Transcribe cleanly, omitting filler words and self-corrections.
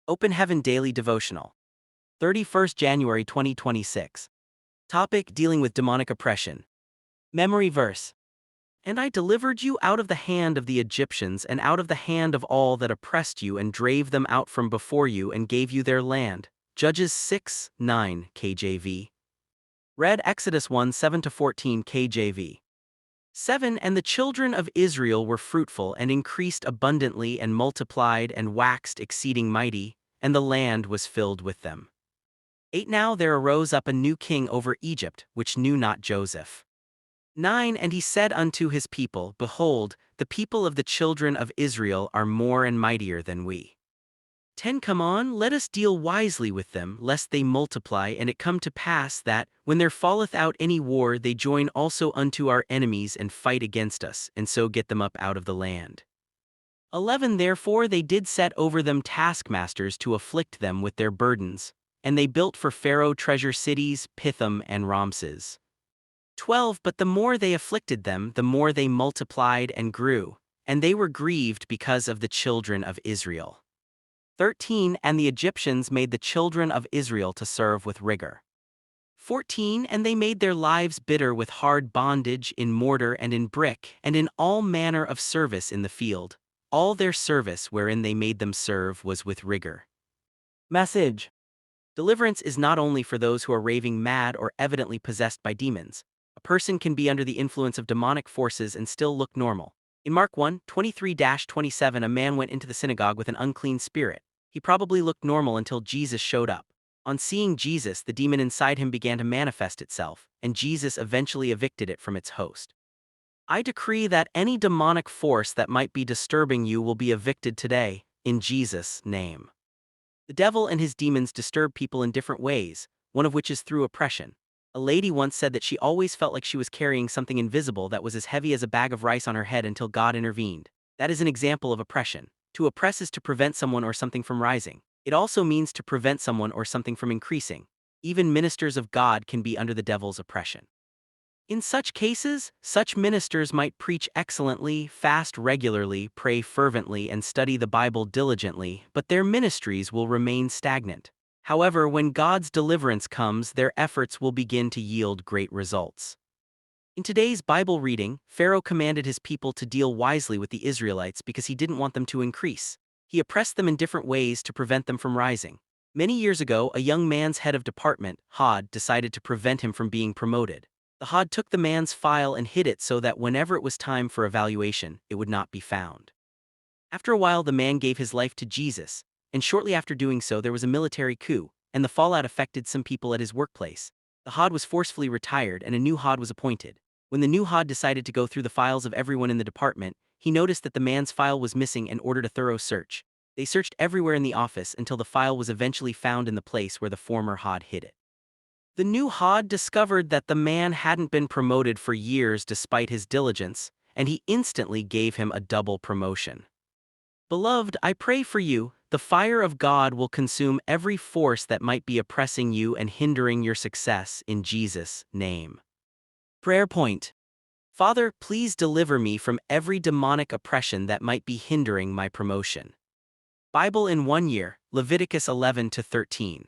Open Heaven Daily Devotional. 31st January 2026. Topic: Dealing with demonic oppression. Memory verse. And I delivered you out of the hand of the Egyptians and out of the hand of all that oppressed you and drave them out from before you and gave you their land. Judges 6:9 KJV. Read Exodus 1:7-14 KJV. 7 And the children of Israel were fruitful and increased abundantly and multiplied and waxed exceeding mighty, and the land was filled with them. 8 Now there arose up a new king over Egypt, which knew not Joseph. 9 And he said unto his people, Behold, the people of the children of Israel are more and mightier than we. 10 Come on, let us deal wisely with them, lest they multiply, and it come to pass that, when there falleth out any war, they join also unto our enemies and fight against us, and so get them up out of the land. 11 Therefore they did set over them taskmasters to afflict them with their burdens, and they built for Pharaoh treasure cities, Pithom and Ramses. 12 But the more they afflicted them, the more they multiplied and grew, and they were grieved because of the children of Israel. 13 And the Egyptians made the children of Israel to serve with rigor. 14 And they made their lives bitter with hard bondage in mortar and in brick, and in all manner of service in the field. All their service wherein they made them serve was with rigor. Message. Deliverance is not only for those who are raving mad or evidently possessed by demons. A person can be under the influence of demonic forces and still look normal. In Mark 1:23-27, a man went into the synagogue with an unclean spirit. He probably looked normal until Jesus showed up. On seeing Jesus, the demon inside him began to manifest itself, and Jesus eventually evicted it from its host. I decree that any demonic force that might be disturbing you will be evicted today, in Jesus' name. The devil and his demons disturb people in different ways, one of which is through oppression. A lady once said that she always felt like she was carrying something invisible that was as heavy as a bag of rice on her head until God intervened. That is an example of oppression. To oppress is to prevent someone or something from rising. It also means to prevent someone or something from increasing. Even ministers of God can be under the devil's oppression. In such cases, such ministers might preach excellently, fast regularly, pray fervently, and study the Bible diligently, but their ministries will remain stagnant. However, when God's deliverance comes, their efforts will begin to yield great results. In today's Bible reading, Pharaoh commanded his people to deal wisely with the Israelites because he didn't want them to increase. He oppressed them in different ways to prevent them from rising. Many years ago, a young man's head of department, Hod, decided to prevent him from being promoted. The Hod took the man's file and hid it so that whenever it was time for evaluation, it would not be found. After a while, the man gave his life to Jesus, and shortly after doing so, there was a military coup, and the fallout affected some people at his workplace. The Hod was forcefully retired, and a new Hod was appointed. When the new Hod decided to go through the files of everyone in the department, he noticed that the man's file was missing and ordered a thorough search. They searched everywhere in the office until the file was eventually found in the place where the former Hod hid it. The new Hod discovered that the man hadn't been promoted for years despite his diligence, and he instantly gave him a double promotion. Beloved, I pray for you. The fire of God will consume every force that might be oppressing you and hindering your success in Jesus' name. Prayer point. Father, please deliver me from every demonic oppression that might be hindering my promotion. Bible in 1 year, Leviticus 11-13.